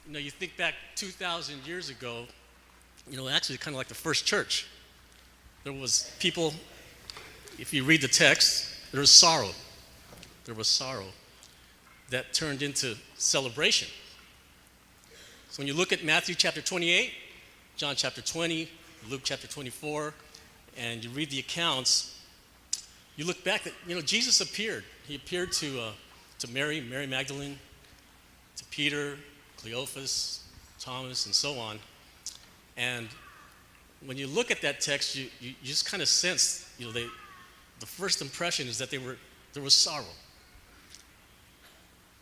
You think back 2,000 years ago, actually kind of like the first church. There was people, if you read the text, there was sorrow. There was sorrow that turned into celebration. So when you look at Matthew chapter 28, John chapter 20, Luke chapter 24, and you read the accounts, you look back that, Jesus appeared. He appeared to Mary Magdalene, to Peter, Cleophas, Thomas, and so on. And when you look at that text, you just kind of sense, the first impression is that there was sorrow.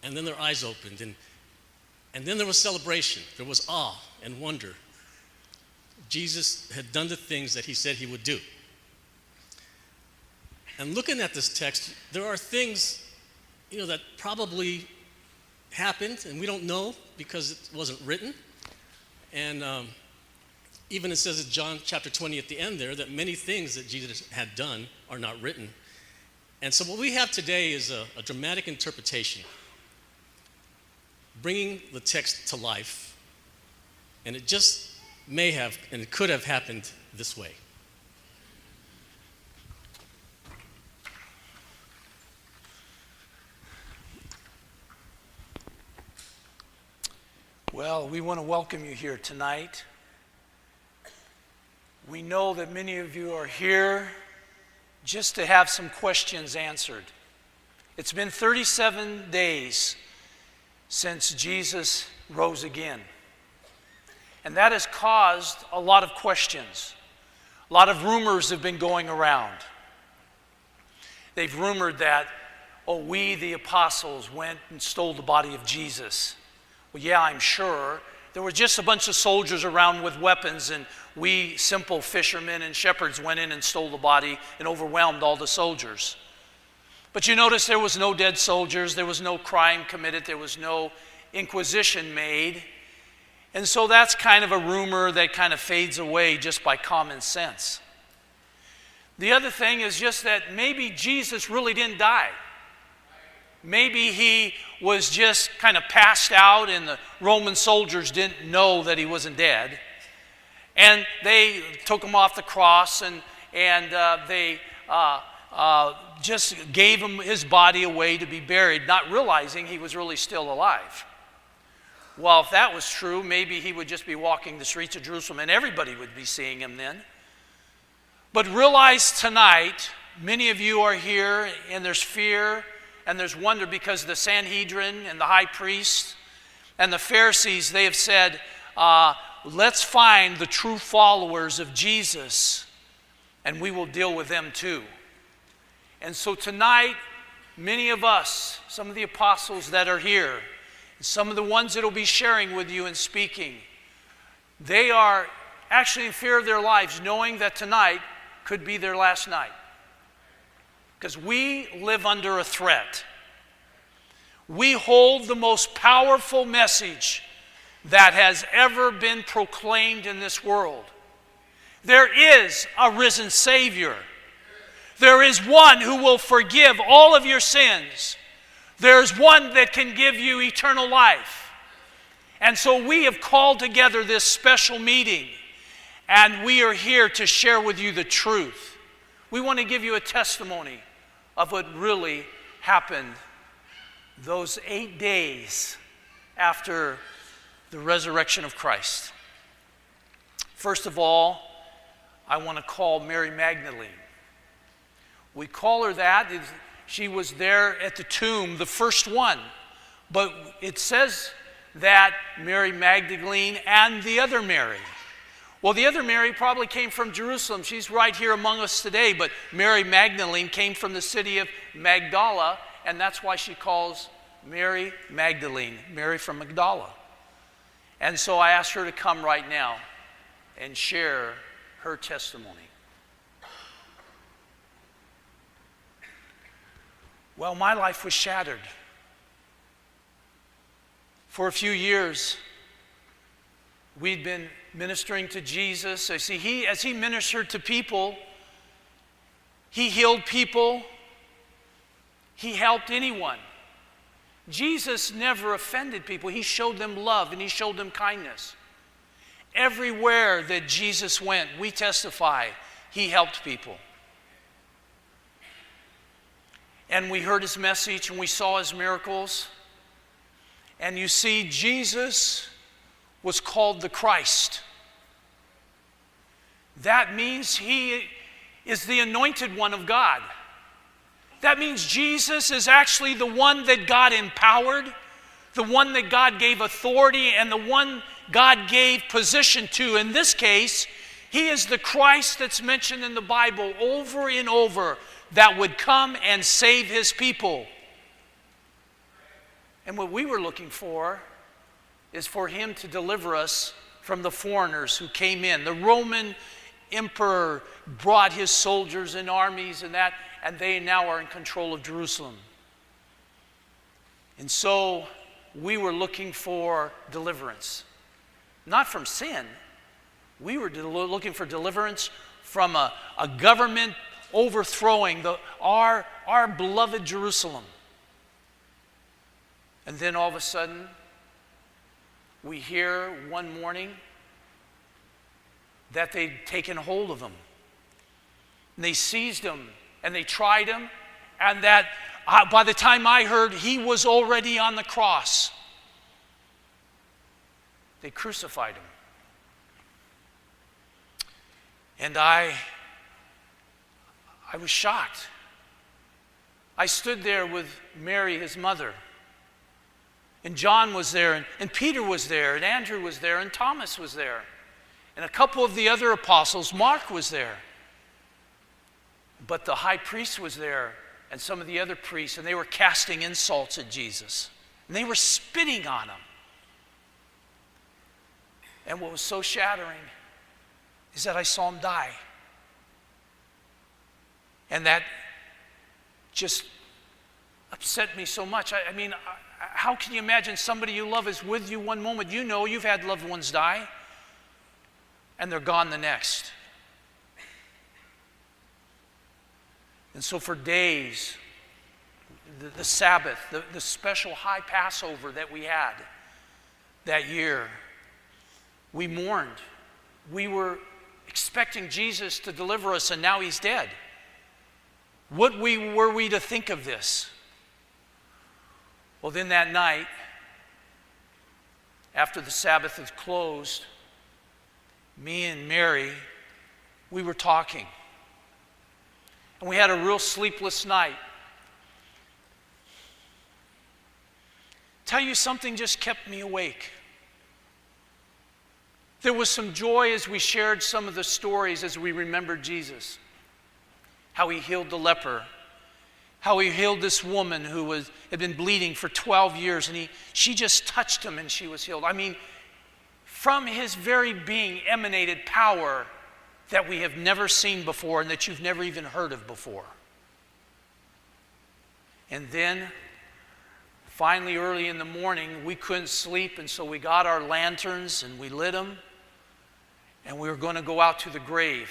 And then their eyes opened, and then there was celebration. There was awe and wonder. Jesus had done the things that he said he would do. And looking at this text, there are things, that probably happened, and we don't know because it wasn't written. And even it says in John chapter 20 at the end there that many things that Jesus had done are not written. And so what we have today is a dramatic interpretation, bringing the text to life. And it just may have, and it could have happened this way. Well, we want to welcome you here tonight. We know that many of you are here just to have some questions answered. It's been 37 days since Jesus rose again. And that has caused a lot of questions. A lot of rumors have been going around. They've rumored that, we, the apostles, went and stole the body of Jesus. Well, yeah, I'm sure. There were just a bunch of soldiers around with weapons, and we simple fishermen and shepherds went in and stole the body and overwhelmed all the soldiers. But you notice there was no dead soldiers, there was no crime committed, there was no inquisition made. And so that's kind of a rumor that kind of fades away just by common sense. The other thing is just that maybe Jesus really didn't die. Maybe he was just kind of passed out and the Roman soldiers didn't know that he wasn't dead. And they took him off the cross and they just gave him his body away to be buried, not realizing he was really still alive. Well, if that was true, maybe he would just be walking the streets of Jerusalem and everybody would be seeing him then. But realize tonight, many of you are here and there's fear and there's wonder because the Sanhedrin and the high priest and the Pharisees, they have said, let's find the true followers of Jesus and we will deal with them too. And so tonight, many of us, some of the apostles that are here, some of the ones that will be sharing with you and speaking, they are actually in fear of their lives, knowing that tonight could be their last night. Because we live under a threat. We hold the most powerful message that has ever been proclaimed in this world. There is a risen Savior. There is one who will forgive all of your sins. There's one that can give you eternal life. And so we have called together this special meeting, and we are here to share with you the truth. We want to give you a testimony of what really happened those 8 days after the resurrection of Christ. First of all, I want to call Mary Magdalene. We call her that. She was there at the tomb, the first one. But it says that Mary Magdalene and the other Mary. Well, the other Mary probably came from Jerusalem. She's right here among us today. But Mary Magdalene came from the city of Magdala, and that's why she calls Mary Magdalene, Mary from Magdala. And so I asked her to come right now and share her testimony. Well, my life was shattered. For a few years, we'd been ministering to Jesus. As he ministered to people, he healed people. He helped anyone. Jesus never offended people. He showed them love and he showed them kindness. Everywhere that Jesus went, we testify, he helped people. And we heard his message and we saw his miracles. And you see, Jesus was called the Christ. That means he is the anointed one of God. That means Jesus is actually the one that God empowered, the one that God gave authority, and the one God gave position to. In this case, he is the Christ that's mentioned in the Bible over and over that would come and save his people. And what we were looking for is for him to deliver us from the foreigners who came in. The Roman emperor brought his soldiers and armies and that, and they now are in control of Jerusalem. And so we were looking for deliverance. Not from sin. We were looking for deliverance from a government overthrowing our beloved Jerusalem. And then all of a sudden, we hear one morning that they'd taken hold of him. And they seized him and they tried him, and that by the time I heard, he was already on the cross. They crucified him. And I was shocked. I stood there with Mary, his mother. And John was there, and Peter was there, and Andrew was there, and Thomas was there. And a couple of the other apostles, Mark was there. But the high priest was there, and some of the other priests, and they were casting insults at Jesus. And they were spitting on him. And what was so shattering is that I saw him die. And that just upset me so much. I mean, how can you imagine somebody you love is with you one moment? You know you've had loved ones die, and they're gone the next. And so for days, the Sabbath, the special high Passover that we had that year, we mourned. We were expecting Jesus to deliver us, and now he's dead. What were we to think of this? Well, then that night, after the Sabbath had closed, me and Mary, we were talking. And we had a real sleepless night. Tell you something just kept me awake. There was some joy as we shared some of the stories as we remembered Jesus. How he healed the leper. How he healed this woman who had been bleeding for 12 years, and she just touched him and she was healed. I mean, from his very being emanated power that we have never seen before and that you've never even heard of before. And then, finally early in the morning, we couldn't sleep, and so we got our lanterns and we lit them, and we were going to go out to the grave.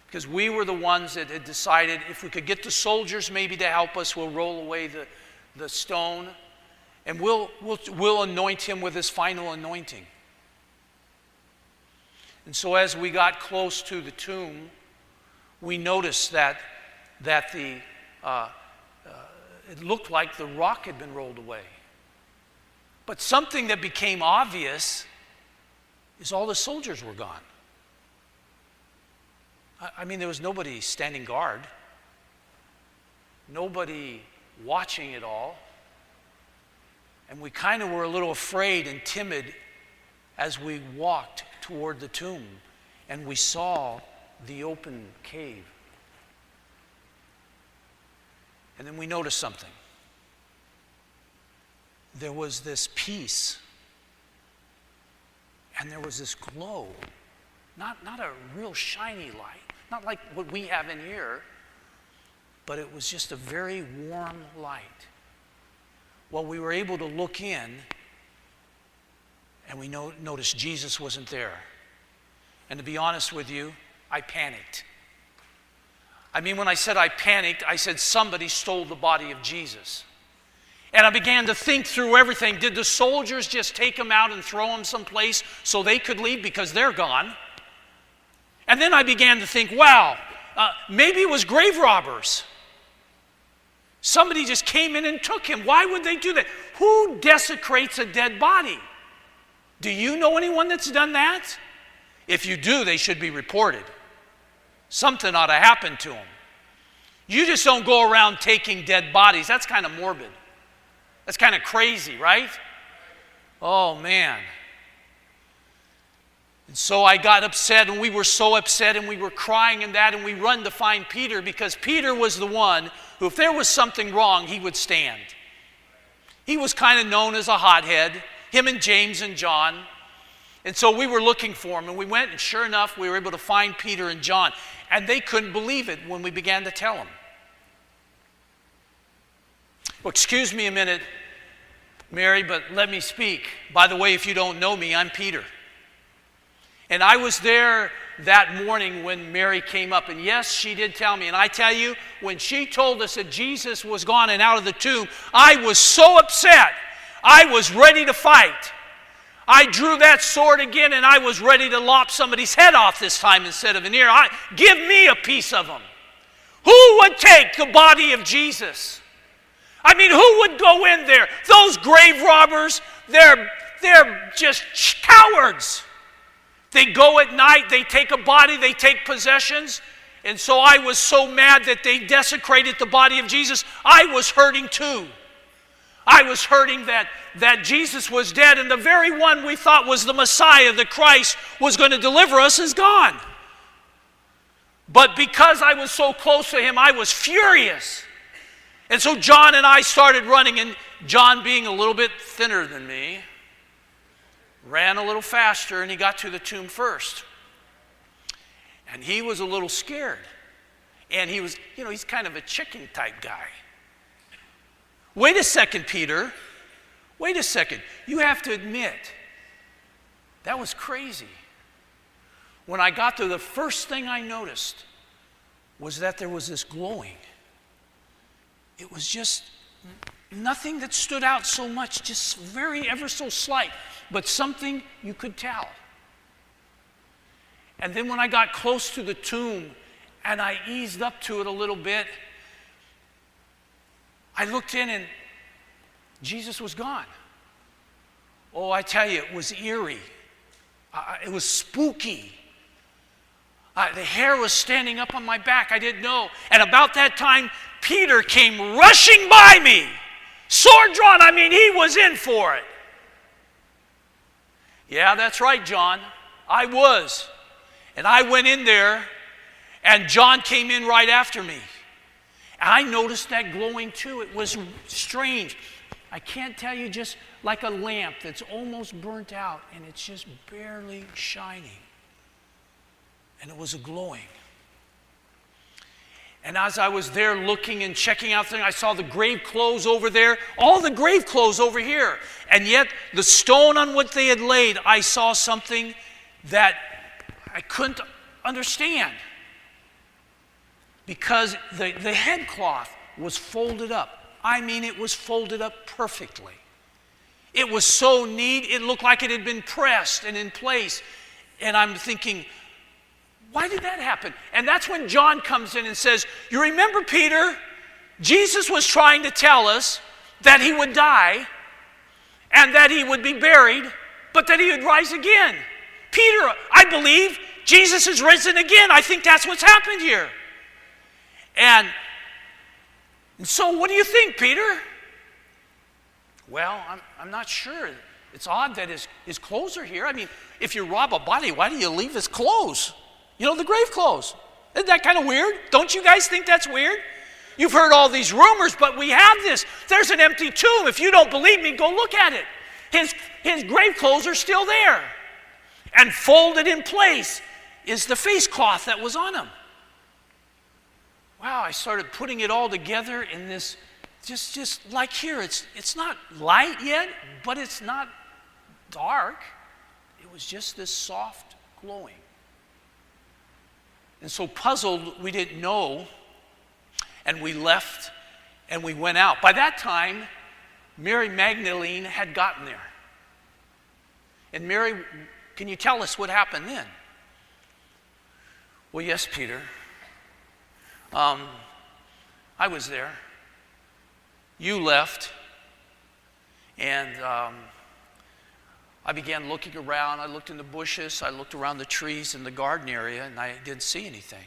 Because we were the ones that had decided if we could get the soldiers maybe to help us, we'll roll away the stone, and we'll anoint him with his final anointing. And so as we got close to the tomb, we noticed that it looked like the rock had been rolled away. But something that became obvious is all the soldiers were gone. I mean, there was nobody standing guard, nobody watching it all. And we kind of were a little afraid and timid as we walked toward the tomb and we saw the open cave. And then we noticed something. There was this peace, and there was this glow. Not a real shiny light, not like what we have in here, but it was just a very warm light. Well, we were able to look in, and we noticed Jesus wasn't there. And to be honest with you, I panicked. I mean, when I said I panicked, I said somebody stole the body of Jesus. And I began to think through everything. Did the soldiers just take him out and throw him someplace so they could leave because they're gone? And then I began to think, wow, maybe it was grave robbers. Somebody just came in and took him. Why would they do that? Who desecrates a dead body? Do you know anyone that's done that? If you do, they should be reported. Something ought to happen to them. You just don't go around taking dead bodies. That's kind of morbid. That's kind of crazy, right? Oh, man. And so I got upset, and we were so upset, and we were crying and that, and we run to find Peter, because Peter was the one who, if there was something wrong, he would stand. He was kind of known as a hothead, him and James and John. And so we were looking for him, and we went, and sure enough, we were able to find Peter and John. And they couldn't believe it when we began to tell them. Well, excuse me a minute, Mary, but let me speak. By the way, if you don't know me, I'm Peter. And I was there that morning when Mary came up. And yes, she did tell me. And I tell you, when she told us that Jesus was gone and out of the tomb, I was so upset. I was ready to fight. I drew that sword again, and I was ready to lop somebody's head off this time instead of an ear. Give me a piece of him. Who would take the body of Jesus? I mean, who would go in there? Those grave robbers, they're just cowards. They go at night, they take a body, they take possessions. And so I was so mad that they desecrated the body of Jesus. I was hurting too. I was hurting that Jesus was dead, and the very one we thought was the Messiah, the Christ, was going to deliver us, is gone. But because I was so close to him, I was furious. And so John and I started running, and John, being a little bit thinner than me, ran a little faster, and he got to the tomb first. And he was a little scared. And he was, he's kind of a chicken type guy. Wait a second, Peter. Wait a second. You have to admit, that was crazy. When I got there, the first thing I noticed was that there was this glowing. It was just nothing that stood out so much, just very ever so slight, but something you could tell. And then when I got close to the tomb and I eased up to it a little bit, I looked in and Jesus was gone. Oh, I tell you, it was eerie. It was spooky. The hair was standing up on my back. I didn't know. And about that time, Peter came rushing by me. Sword drawn. I mean, he was in for it. Yeah, that's right, John. I was. And I went in there, and John came in right after me. I noticed that glowing too. It was strange. I can't tell you, just like a lamp that's almost burnt out and it's just barely shining. And it was a glowing. And as I was there looking and checking out things, I saw the grave clothes over there, all the grave clothes over here. And yet the stone on what they had laid, I saw something that I couldn't understand. Because the headcloth was folded up. I mean, it was folded up perfectly. It was so neat, it looked like it had been pressed and in place. And I'm thinking, why did that happen? And that's when John comes in and says, you remember, Peter, Jesus was trying to tell us that he would die and that he would be buried, but that he would rise again. Peter, I believe Jesus is risen again. I think that's what's happened here. And so what do you think, Peter? Well, I'm not sure. It's odd that his clothes are here. I mean, if you rob a body, why do you leave his clothes? The grave clothes. Isn't that kind of weird? Don't you guys think that's weird? You've heard all these rumors, but we have this. There's an empty tomb. If you don't believe me, go look at it. His grave clothes are still there. And folded in place is the face cloth that was on him. Wow, I started putting it all together in this, just like here. It's not light yet, but it's not dark. It was just this soft glowing. And so puzzled, we didn't know, and we left and we went out. By that time, Mary Magdalene had gotten there. And Mary, can you tell us what happened then? Well, yes, Peter. I was there. You left. And I began looking around. I looked in the bushes. I looked around the trees in the garden area, and I didn't see anything.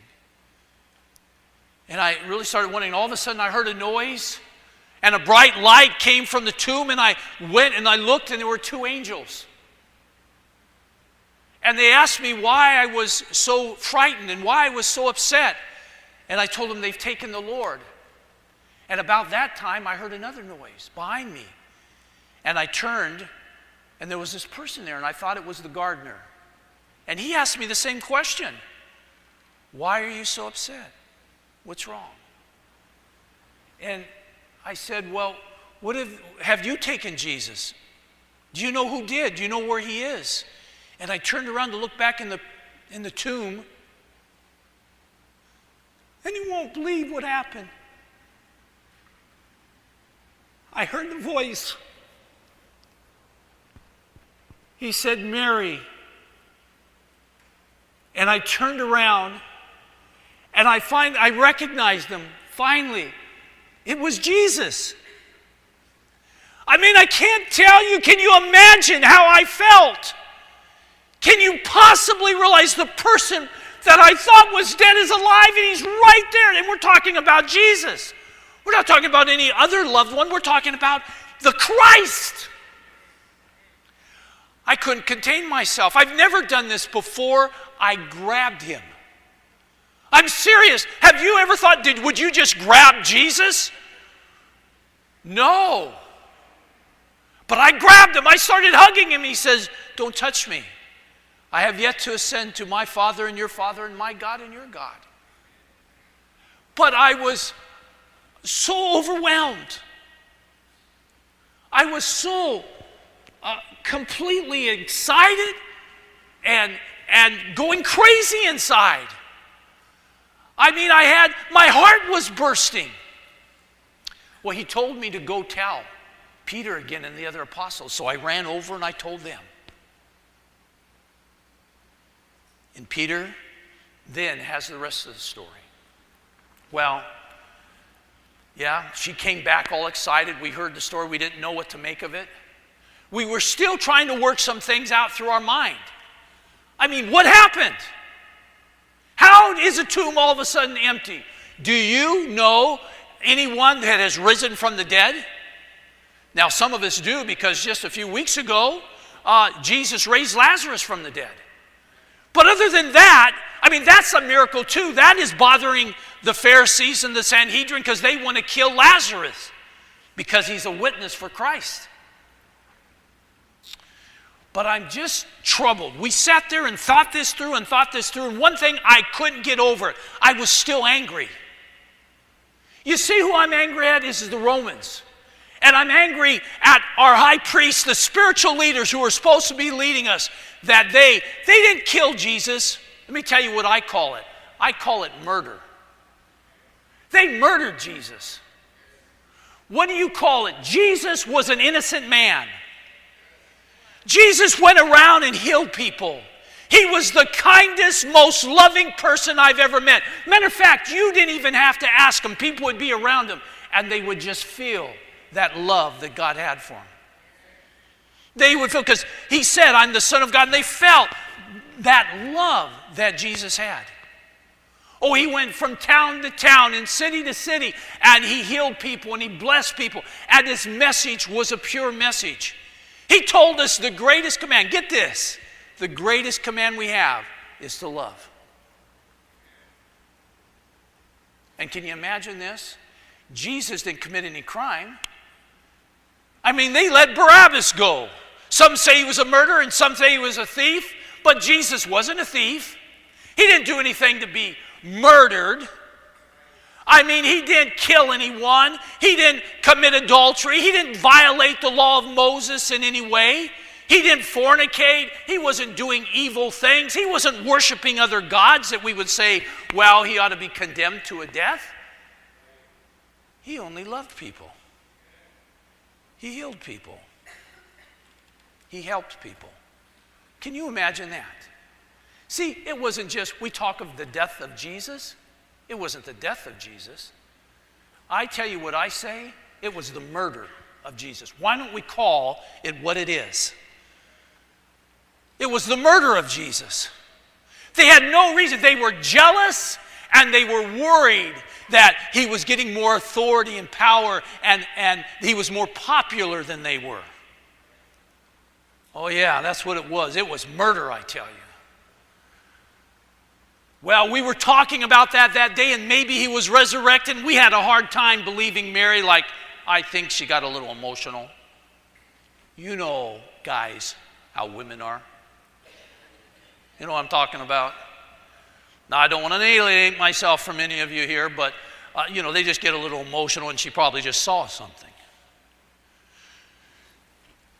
And I really started wondering. All of a sudden, I heard a noise, and a bright light came from the tomb, and I went and I looked, and there were two angels. And they asked me why I was so frightened and why I was so upset. And I told them they've taken the Lord. And about that time, I heard another noise behind me. And I turned, and there was this person there, and I thought it was the gardener. And he asked me the same question. Why are you so upset? What's wrong? And I said, well, what have you taken Jesus? Do you know who did? Do you know where he is? And I turned around to look back in the tomb, and you won't believe what happened. I heard the voice. He said, Mary. And I turned around, and I recognized him, finally. It was Jesus. I mean, I can't tell you, can you imagine how I felt? Can you possibly realize the person that I thought was dead is alive, and he's right there? And we're talking about Jesus. We're not talking about any other loved one. We're talking about the Christ. I couldn't contain myself. I've never done this before. I grabbed him. I'm serious. Have you ever thought, would you just grab Jesus? No. But I grabbed him. I started hugging him. He says, don't touch me. I have yet to ascend to my Father and your Father and my God and your God. But I was so overwhelmed. I was so completely excited and going crazy inside. I mean, my heart was bursting. Well, he told me to go tell Peter again and the other apostles. So I ran over and I told them. And Peter then has the rest of the story. Well, yeah, she came back all excited. We heard the story. We didn't know what to make of it. We were still trying to work some things out through our mind. I mean, what happened? How is a tomb all of a sudden empty? Do you know anyone that has risen from the dead? Now, some of us do, because just a few weeks ago, Jesus raised Lazarus from the dead. But other than that, I mean, that's a miracle too. That is bothering the Pharisees and the Sanhedrin, because they want to kill Lazarus because he's a witness for Christ. But I'm just troubled. We sat there and thought this through, and one thing I couldn't get over, I was still angry. You see who I'm angry at? This is the Romans. And I'm angry at our high priests, the spiritual leaders who are supposed to be leading us, that they didn't kill Jesus. Let me tell you what I call it. I call it murder. They murdered Jesus. What do you call it? Jesus was an innocent man. Jesus went around and healed people. He was the kindest, most loving person I've ever met. Matter of fact, you didn't even have to ask him. People would be around him, and they would just feel that love that God had for him. They would feel, because he said, I'm the Son of God, and they felt that love that Jesus had. Oh, he went from town to town and city to city, and he healed people and he blessed people, and his message was a pure message. He told us the greatest command, get this, the greatest command we have is to love. And can you imagine this? Jesus didn't commit any crime. I mean, they let Barabbas go. Some say he was a murderer and some say he was a thief, but Jesus wasn't a thief. He didn't do anything to be murdered. I mean, he didn't kill anyone. He didn't commit adultery. He didn't violate the law of Moses in any way. He didn't fornicate. He wasn't doing evil things. He wasn't worshiping other gods that we would say, well, he ought to be condemned to a death. He only loved people. He healed people. He helped people. Can you imagine that? See, it wasn't just, we talk of the death of Jesus. It wasn't the death of Jesus. I tell you what I say, it was the murder of Jesus. Why don't we call it what it is? It was the murder of Jesus. They had no reason. They were jealous and they were worried that he was getting more authority and power and he was more popular than they were. Oh yeah, that's what it was. It was murder, I tell you. Well, we were talking about that day, and maybe he was resurrected. We had a hard time believing Mary, like I think she got a little emotional. You know, guys, how women are. You know what I'm talking about? Now, I don't want to alienate myself from any of you here, but, they just get a little emotional, and she probably just saw something.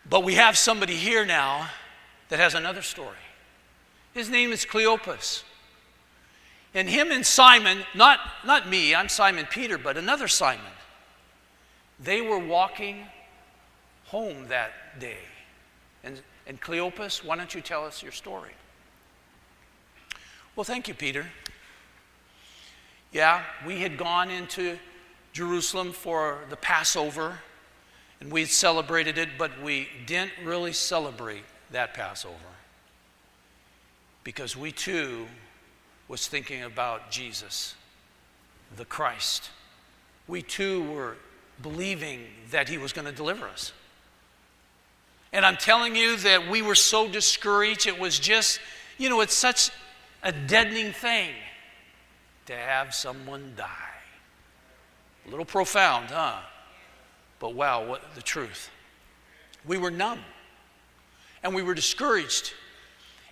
But we have somebody here now that has another story. His name is Cleopas. And him and Simon, not me, I'm Simon Peter, but another Simon, they were walking home that day. And Cleopas, why don't you tell us your story? Well, thank you, Peter. Yeah, we had gone into Jerusalem for the Passover, and we had celebrated it, but we didn't really celebrate that Passover because we too was thinking about Jesus, the Christ. We too were believing that he was going to deliver us. And I'm telling you that we were so discouraged. It was just, it's such a deadening thing to have someone die. A little profound, huh? But wow, what the truth. We were numb. And we were discouraged.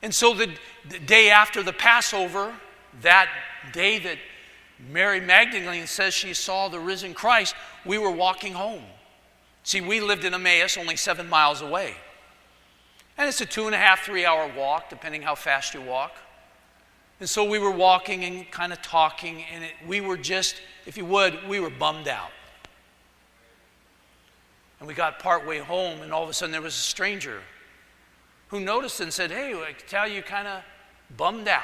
And so the day after the Passover, that day that Mary Magdalene says she saw the risen Christ, we were walking home. See, we lived in Emmaus, only 7 miles away. And it's a 2.5, 3 hour walk, depending how fast you walk. And so we were walking and kind of talking, and we were just, if you would, we were bummed out. And we got partway home, and all of a sudden there was a stranger who noticed and said, "Hey, I can tell you kind of bummed out.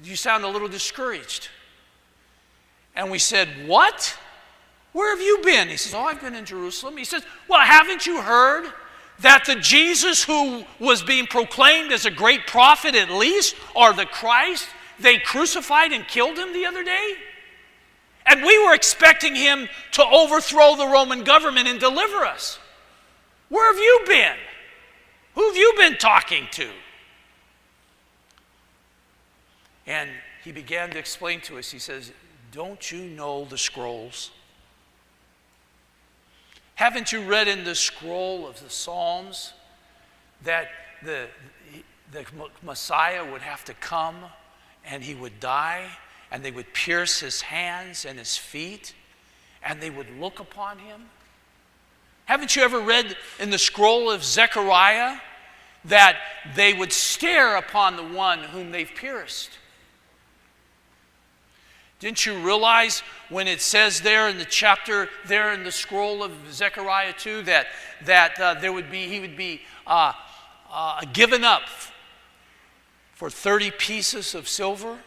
You sound a little discouraged." And we said, "What? Where have you been?" He says, "Oh, I've been in Jerusalem." He says, "Well, haven't you heard that the Jesus who was being proclaimed as a great prophet at least, or the Christ, they crucified and killed him the other day? And we were expecting him to overthrow the Roman government and deliver us. Where have you been? Who have you been talking to?" And he began to explain to us, he says, "Don't you know the scrolls? Haven't you read in the scroll of the Psalms that the Messiah would have to come and he would die and they would pierce his hands and his feet and they would look upon him? Haven't you ever read in the scroll of Zechariah that they would stare upon the one whom they've pierced? Didn't you realize when it says there in the chapter, there in the scroll of Zechariah 2, that he would be given up for 30 pieces of silver?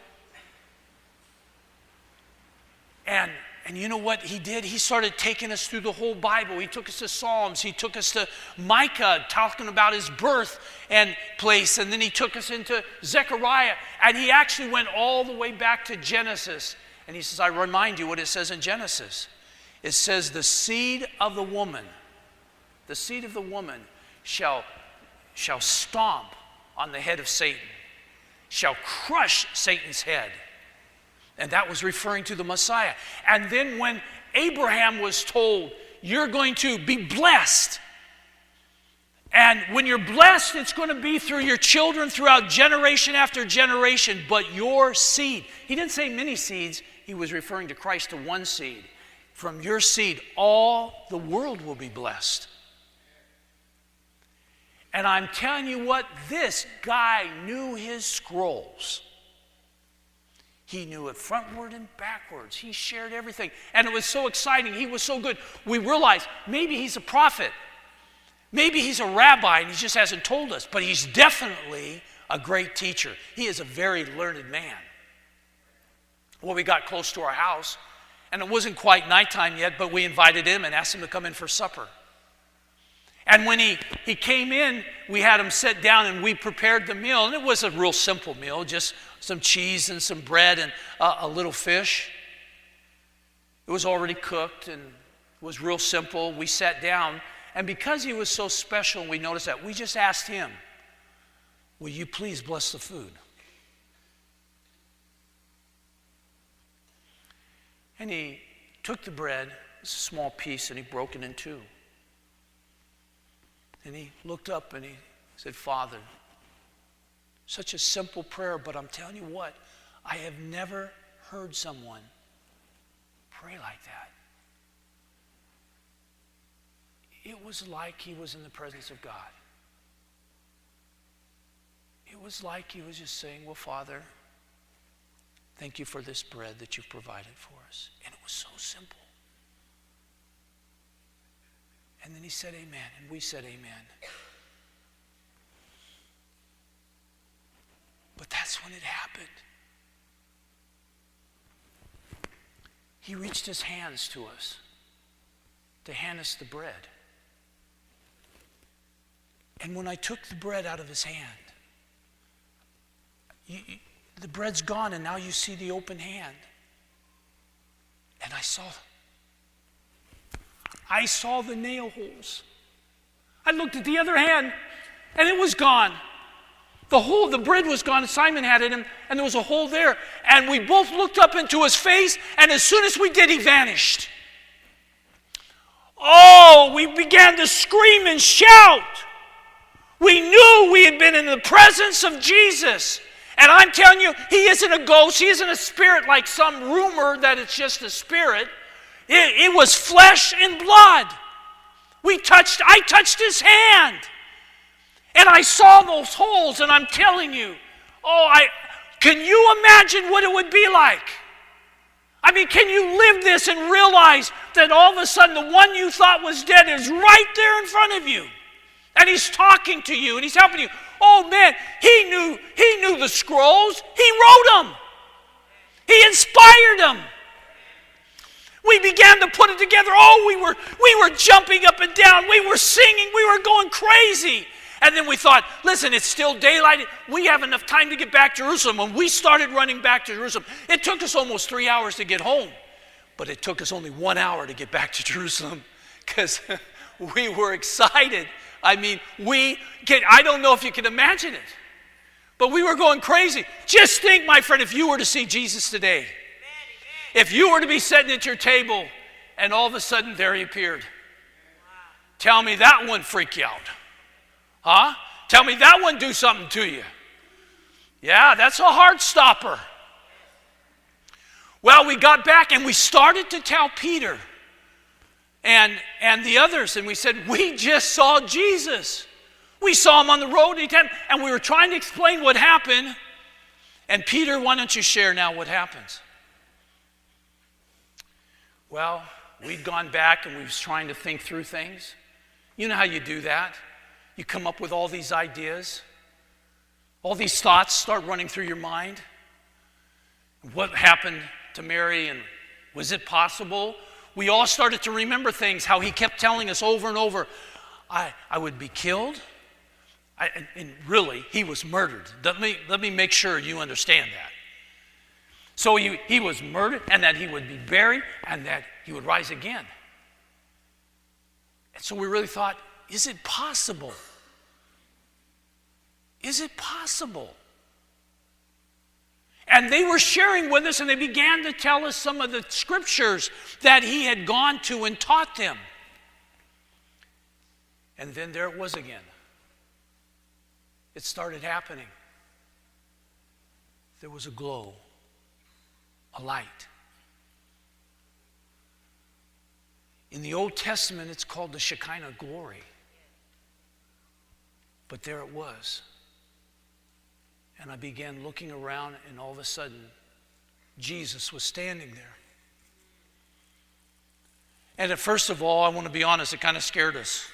And you know what he did? He started taking us through the whole Bible. He took us to Psalms. He took us to Micah, talking about his birth and place. And then he took us into Zechariah. And he actually went all the way back to Genesis. And he says, I remind you what it says in Genesis. It says, the seed of the woman shall stomp on the head of Satan, shall crush Satan's head. And that was referring to the Messiah. And then when Abraham was told, you're going to be blessed. And when you're blessed, it's going to be through your children throughout generation after generation. But your seed, he didn't say many seeds. He was referring to Christ to one seed. From your seed, all the world will be blessed. And I'm telling you what, this guy knew his scrolls. He knew it frontward and backwards. He shared everything. And it was so exciting. He was so good. We realized maybe he's a prophet. Maybe he's a rabbi and he just hasn't told us. But he's definitely a great teacher. He is a very learned man. Well, we got close to our house, and it wasn't quite nighttime yet, but we invited him and asked him to come in for supper. And when he came in, we had him sit down and we prepared the meal. And it was a real simple meal, just some cheese and some bread and a little fish. It was already cooked and was real simple. We sat down, and because he was so special, we noticed that, we just asked him, will you please bless the food? And he took the bread, it's a small piece, and he broke it in two. And he looked up and he said, Father, such a simple prayer, but I'm telling you what, I have never heard someone pray like that. It was like he was in the presence of God. It was like he was just saying, well, Father, thank you for this bread that you've provided for us. And it was so simple. And then he said amen, and we said amen. But that's when it happened. He reached his hands to us to hand us the bread. And when I took the bread out of his hand, the bread's gone, and now you see the open hand. And I saw the nail holes. I looked at the other hand, and it was gone. The bread was gone, and Simon had it, and there was a hole there. And we both looked up into his face, and as soon as we did, he vanished. Oh, we began to scream and shout. We knew we had been in the presence of Jesus. And I'm telling you, he isn't a ghost, he isn't a spirit like some rumor that it's just a spirit. It was flesh and blood. I touched his hand. And I saw those holes, and I'm telling you, can you imagine what it would be like? I mean, can you live this and realize that all of a sudden the one you thought was dead is right there in front of you? And he's talking to you, and he's helping you. Oh man, he knew the scrolls. He wrote them. He inspired them. We began to put it together. Oh, we were jumping up and down. We were singing. We were going crazy. And then we thought, listen, it's still daylight. We have enough time to get back to Jerusalem. When we started running back to Jerusalem, it took us almost 3 hours to get home. But it took us only 1 hour to get back to Jerusalem because we were excited. I mean, I don't know if you can imagine it, but we were going crazy. Just think, my friend, if you were to see Jesus today, if you were to be sitting at your table and all of a sudden there he appeared, tell me that wouldn't freak you out. Huh? Tell me that wouldn't do something to you. Yeah, that's a heart stopper. Well, we got back and we started to tell Peter and the others, and we said, we just saw Jesus. We saw him on the road, and we were trying to explain what happened. And Peter, why don't you share now what happens? Well, we'd gone back and we was trying to think through things. You know how you do that. You come up with all these ideas. All these thoughts start running through your mind. What happened to Mary, and was it possible? We all started to remember things, how he kept telling us over and over, I would be killed. And really, he was murdered. Let me make sure you understand that. So he was murdered, and that he would be buried, and that he would rise again. And so we really thought, is it possible? Is it possible? And they were sharing with us, and they began to tell us some of the scriptures that he had gone to and taught them. And then there it was again. It started happening. There was a glow, a light. In the Old Testament, it's called the Shekinah glory. But there it was. And I began looking around, and all of a sudden, Jesus was standing there. And first of all, I want to be honest, it kind of scared us.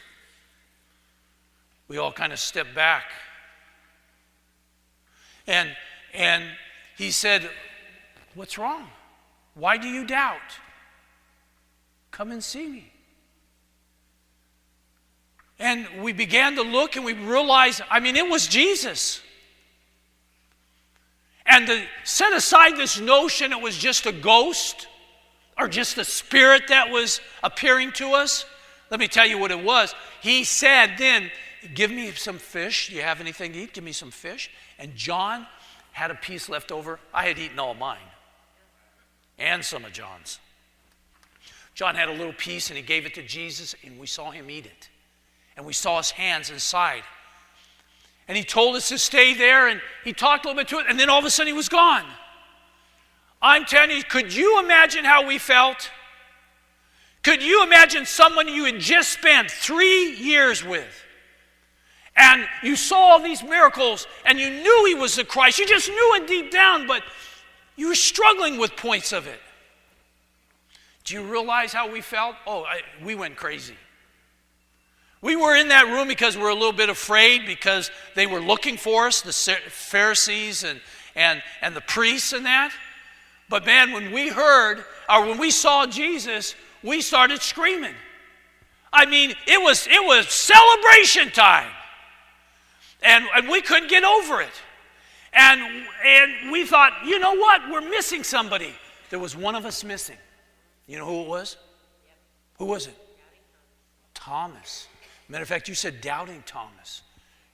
We all kind of stepped back. And he said, "What's wrong? Why do you doubt? Come and see me." And we began to look and we realized, it was Jesus. And to set aside this notion it was just a ghost or just a spirit that was appearing to us, let me tell you what it was. He said then, "Give me some fish. Do you have anything to eat? Give me some fish." And John had a piece left over. I had eaten all mine and some of John's. John had a little piece and he gave it to Jesus, and we saw him eat it. And we saw his hands inside. And he told us to stay there, and he talked a little bit to it, and then all of a sudden he was gone. I'm telling you, could you imagine how we felt? Could you imagine someone you had just spent 3 years with, and you saw all these miracles, and you knew he was the Christ. You just knew it deep down, but you were struggling with points of it. Do you realize how we felt? We went crazy. We were in that room because we were a little bit afraid, because they were looking for us, the Pharisees and the priests and that. But man, when we saw Jesus, we started screaming. It was celebration time. And we couldn't get over it. And we thought, you know what? We're missing somebody. There was one of us missing. You know who it was? Who was it? Thomas. Matter of fact, you said doubting Thomas.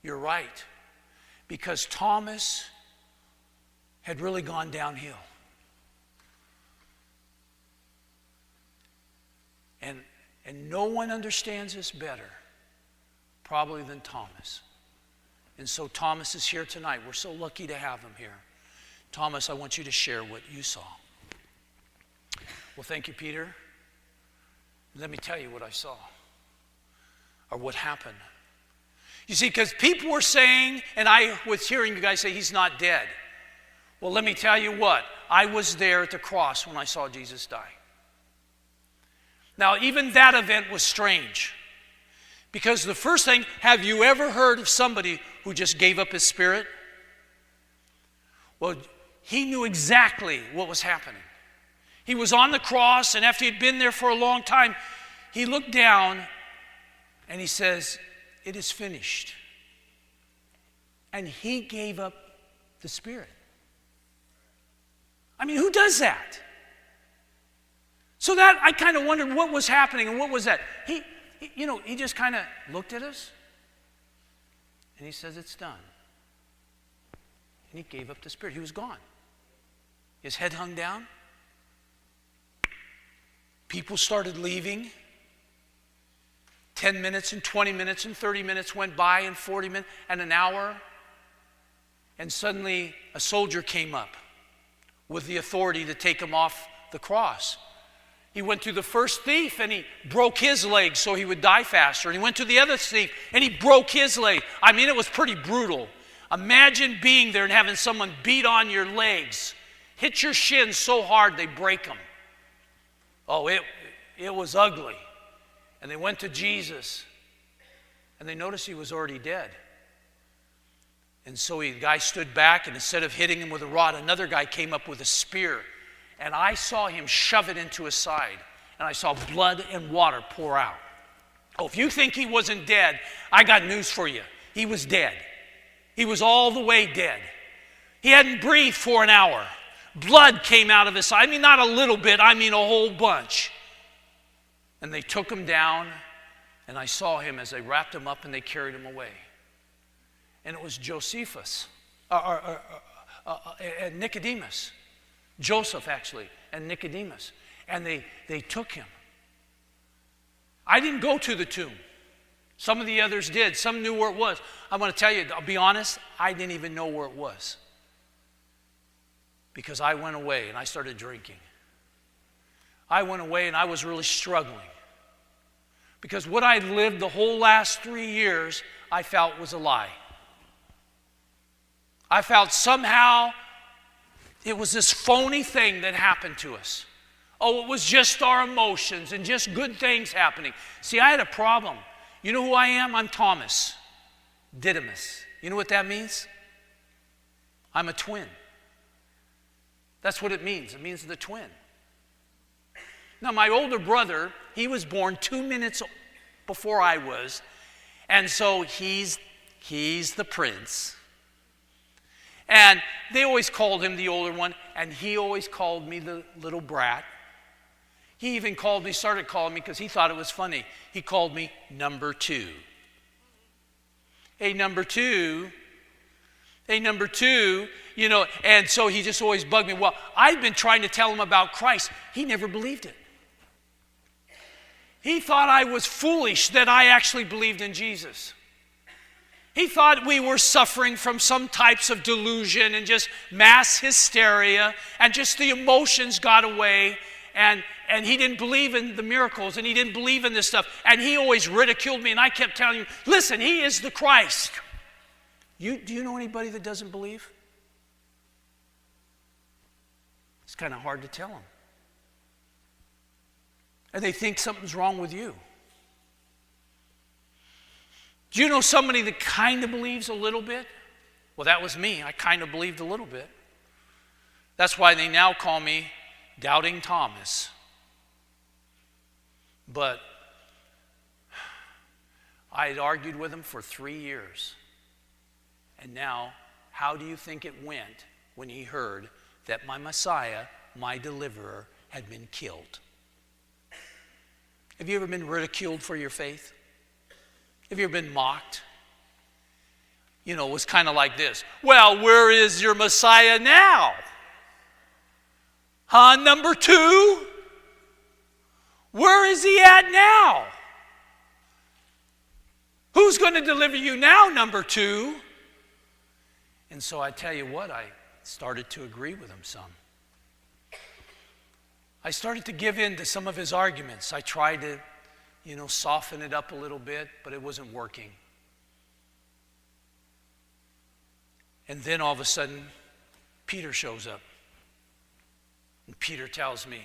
You're right. Because Thomas had really gone downhill. And no one understands this better, probably, than Thomas. And so Thomas is here tonight. We're so lucky to have him here. Thomas, I want you to share what you saw. Well, thank you, Peter. Let me tell you what I saw, or what happened. You see, because people were saying, and I was hearing you guys say, he's not dead. Well, let me tell you what. I was there at the cross when I saw Jesus die. Now, even that event was strange. Because the first thing, have you ever heard of somebody who just gave up his spirit? Well, he knew exactly what was happening. He was on the cross, and after he'd been there for a long time, he looked down and he says, "It is finished." And he gave up the spirit. Who does that? So that I kind of wondered what was happening, and what was that? He just kind of looked at us and he says, "It's done." And he gave up the spirit. He was gone. His head hung down. People started leaving. 10 minutes and 20 minutes and 30 minutes went by, and 40 minutes and an hour. And suddenly a soldier came up with the authority to take him off the cross. He went to the first thief and he broke his leg so he would die faster. And he went to the other thief and he broke his leg. It was pretty brutal. Imagine being there and having someone beat on your legs, hit your shins so hard they break them. It was ugly. And they went to Jesus and they noticed he was already dead. And so the guy stood back, and instead of hitting him with a rod, another guy came up with a spear. And I saw him shove it into his side. And I saw blood and water pour out. If you think he wasn't dead, I got news for you. He was dead. He was all the way dead. He hadn't breathed for an hour. Blood came out of his side. Not a little bit, a whole bunch. And they took him down, and I saw him as they wrapped him up and they carried him away. And it was Josephus, and Nicodemus. Joseph, actually, and Nicodemus. And they took him. I didn't go to the tomb. Some of the others did. Some knew where it was. I want to tell you, I'll be honest, I didn't even know where it was. Because I went away and I started drinking. I went away and I was really struggling. Because what I lived the whole last 3 years, I felt was a lie. I felt somehow it was this phony thing that happened to us. Oh, it was just our emotions and just good things happening. See, I had a problem. You know who I am? I'm Thomas Didymus. You know what that means? I'm a twin. That's what it means. It means the twin. Now, my older brother, he was born 2 minutes before I was, and so he's the prince. And they always called him the older one, and he always called me the little brat. He even started calling me because he thought it was funny. He called me number 2. Hey, number 2. Hey, number 2. You know, and so he just always bugged me. Well, I'd been trying to tell him about Christ. He never believed it. He thought I was foolish that I actually believed in Jesus. He thought we were suffering from some types of delusion and just mass hysteria, and just the emotions got away, and he didn't believe in the miracles, and he didn't believe in this stuff, and he always ridiculed me, and I kept telling him, listen, he is the Christ. Do you know anybody that doesn't believe? It's kind of hard to tell them. And they think something's wrong with you. Do you know somebody that kind of believes a little bit? Well, that was me. I kind of believed a little bit. That's why they now call me Doubting Thomas. But I had argued with him for 3 years. And now, how do you think it went when he heard that my Messiah, my deliverer, had been killed? Have you ever been ridiculed for your faith? Have you ever been mocked? You know, it was kind of like this. Well, where is your Messiah now? Huh, number 2? Where is he at now? Who's going to deliver you now, number 2? And so I tell you what, I started to agree with him some. I started to give in to some of his arguments. I tried to, soften it up a little bit, but it wasn't working. And then all of a sudden, Peter shows up. And Peter tells me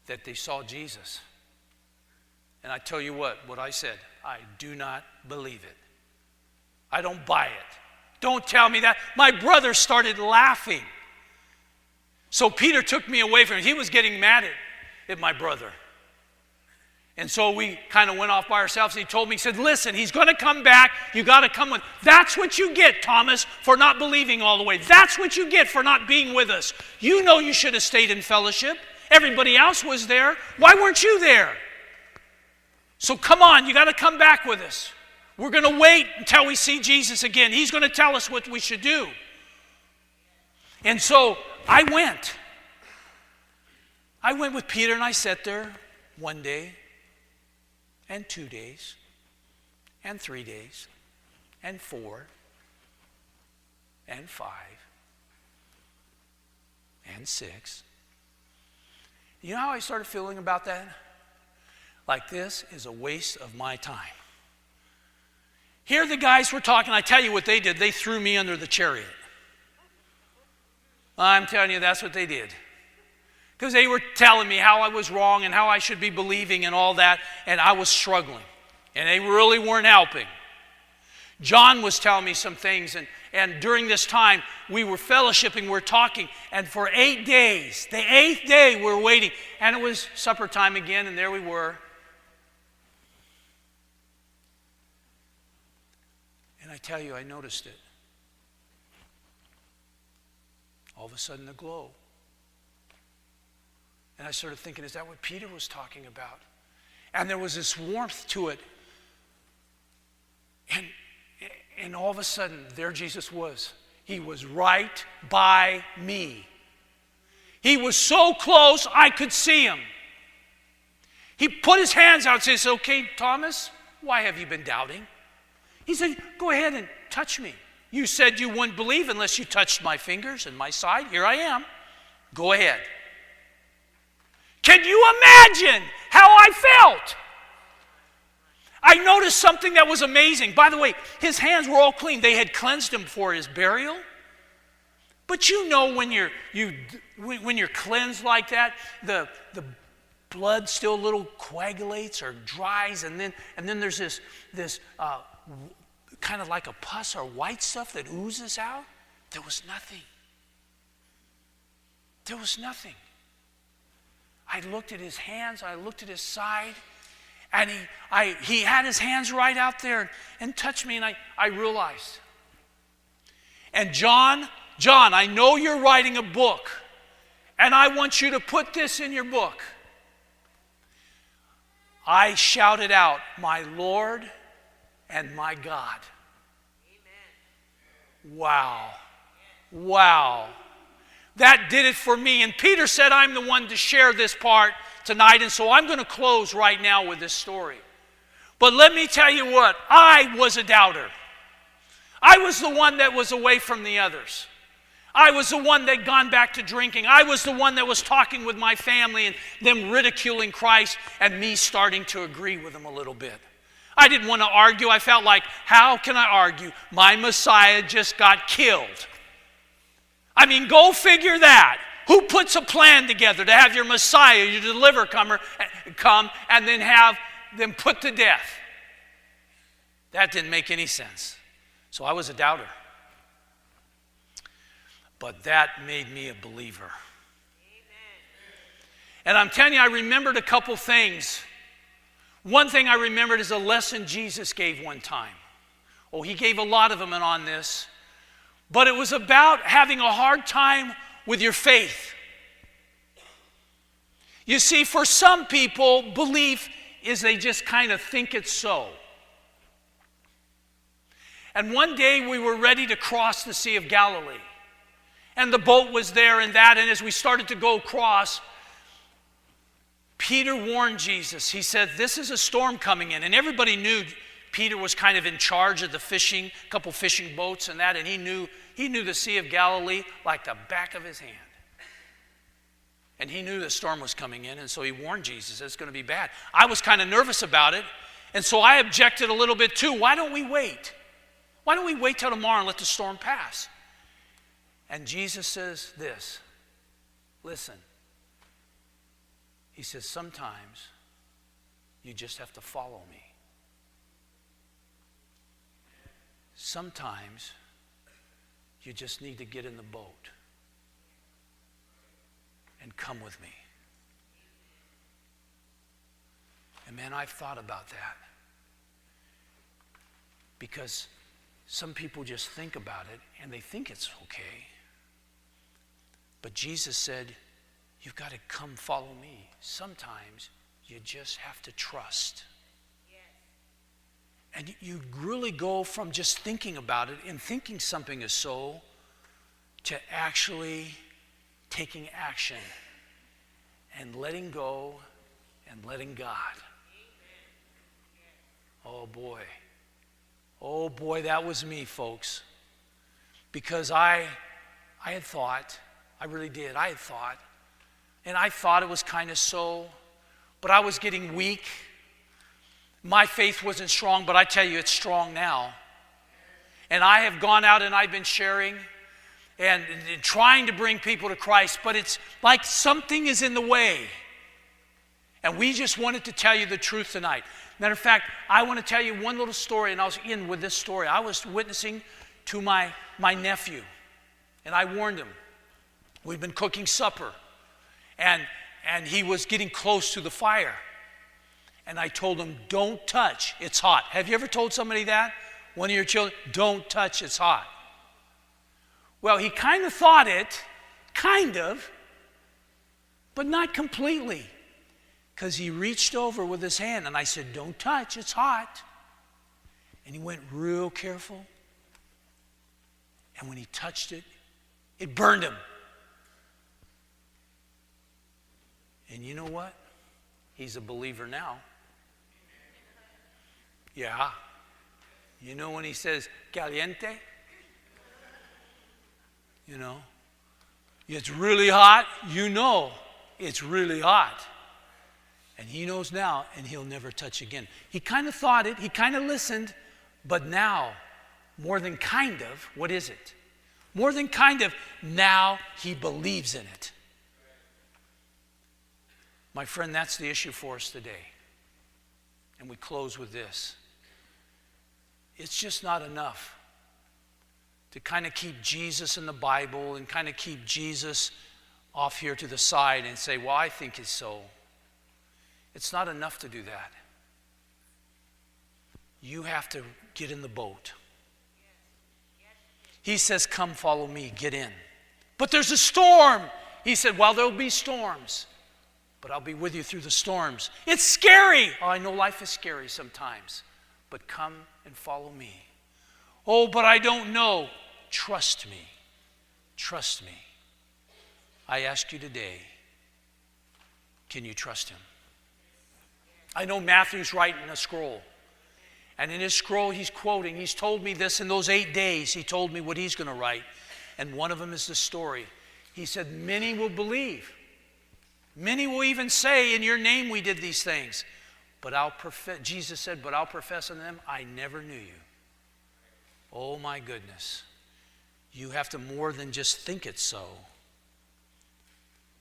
that they saw Jesus. And I tell you what I said, I do not believe it. I don't buy it. Don't tell me that. My brother started laughing. So Peter took me away from him. He was getting mad at my brother. And so we kind of went off by ourselves. He told me, he said, listen, he's going to come back. You got to come with. That's what you get, Thomas, for not believing all the way. That's what you get for not being with us. You know you should have stayed in fellowship. Everybody else was there. Why weren't you there? So come on, you got to come back with us. We're going to wait until we see Jesus again. He's going to tell us what we should do. And so I went. I went with Peter, and I sat there 1 day, and 2 days, and 3 days, and 4, and 5, and 6. You know how I started feeling about that? Like, this is a waste of my time. Here the guys were talking. I tell you what they did. They threw me under the chariot. I'm telling you, that's what they did. Because they were telling me how I was wrong and how I should be believing and all that, and I was struggling. And they really weren't helping. John was telling me some things, and during this time, we were fellowshipping, we were talking, and for 8 days, the 8th day, we were waiting, and it was supper time again, and there we were. And I tell you, I noticed it. All of a sudden, a glow. And I started thinking, is that what Peter was talking about? And there was this warmth to it. And all of a sudden, there Jesus was. He was right by me. He was so close, I could see him. He put his hands out and says, okay, Thomas, why have you been doubting? He said, go ahead and touch me. You said you wouldn't believe unless you touched my fingers and my side. Here I am. Go ahead. Can you imagine how I felt? I noticed something that was amazing. By the way, his hands were all clean. They had cleansed him for his burial. But you know when you're cleansed like that, the blood still a little coagulates or dries, and then there's this kind of like a pus or white stuff that oozes out. There was nothing. There was nothing. I looked at his hands, I looked at his side, and he had his hands right out there and touched me, and I realized. And John, I know you're writing a book, and I want you to put this in your book. I shouted out, "My Lord and my God." Amen. Wow. Wow. That did it for me. And Peter said I'm the one to share this part tonight, and so I'm going to close right now with this story. But let me tell you what, I was a doubter. I was the one that was away from the others. I was the one that had gone back to drinking. I was the one that was talking with my family and them ridiculing Christ and me starting to agree with them a little bit. I didn't want to argue. I felt like, how can I argue? My Messiah just got killed. I mean, go figure that. Who puts a plan together to have your Messiah, your deliverer come and then have them put to death? That didn't make any sense. So I was a doubter. But that made me a believer. Amen. And I'm telling you, I remembered a couple things. One thing I remembered is a lesson Jesus gave one time. Oh, he gave a lot of them on this. But it was about having a hard time with your faith. You see, for some people, belief is they just kind of think it's so. And one day we were ready to cross the Sea of Galilee. And the boat was there and that, and as we started to go across, Peter warned Jesus. He said, "This is a storm coming in." And everybody knew Peter was kind of in charge of the fishing, a couple fishing boats and that, and he knew the Sea of Galilee like the back of his hand. And he knew the storm was coming in, and so he warned Jesus, it's going to be bad. I was kind of nervous about it, and so I objected a little bit too. Why don't we wait? Why don't we wait till tomorrow and let the storm pass? And Jesus says this, listen. He says, sometimes you just have to follow me. Sometimes you just need to get in the boat and come with me. And man, I've thought about that. Because some people just think about it and they think it's okay. But Jesus said, you've got to come follow me. Sometimes you just have to trust. And you really go from just thinking about it and thinking something is so to actually taking action and letting go and letting God. Oh boy, that was me, folks. Because I had thought, I really did, I had thought, and I thought it was kind of so, but I was getting weak. My faith wasn't strong, but I tell you, it's strong now. And I have gone out and I've been sharing and trying to bring people to Christ, but it's like something is in the way. And we just wanted to tell you the truth tonight. Matter of fact, I want to tell you one little story, and I was in with this story. I was witnessing to my nephew, and I warned him. We've been cooking supper, and he was getting close to the fire. And I told him, don't touch, it's hot. Have you ever told somebody that? One of your children, don't touch, it's hot. Well, he kind of thought it, but not completely. Because he reached over with his hand, and I said, don't touch, it's hot. And he went real careful. And when he touched it, it burned him. And you know what? He's a believer now. Yeah. You know when he says, caliente? You know, it's really hot. You know it's really hot. And he knows now, and he'll never touch again. He kind of thought it. He kind of listened. But now, more than kind of, what is it? More than kind of, now he believes in it. My friend, that's the issue for us today. And we close with this. It's just not enough to kind of keep Jesus in the Bible and kind of keep Jesus off here to the side and say, well, I think it's so. It's not enough to do that. You have to get in the boat. He says, come follow me, get in. But there's a storm. He said, well, there'll be storms, but I'll be with you through the storms. It's scary. Oh, I know life is scary sometimes, but come and follow me. Oh, but I don't know. Trust me. Trust me. I ask you today, can you trust him? I know Matthew's writing a scroll. And in his scroll, he's quoting. He's told me this in those 8 days. He told me what he's going to write. And one of them is this story. He said, many will believe. Many will even say, in your name we did these things. But Jesus said, but I'll profess unto them, I never knew you. Oh my goodness. You have to more than just think it so.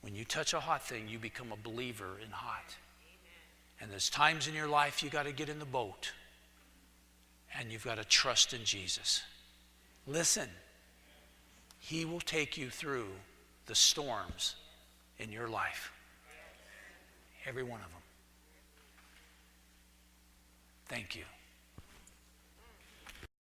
When you touch a hot thing, you become a believer in hot. Amen. And there's times in your life you got to get in the boat. And you've got to trust in Jesus. Listen, he will take you through the storms in your life. Every one of them. Thank you.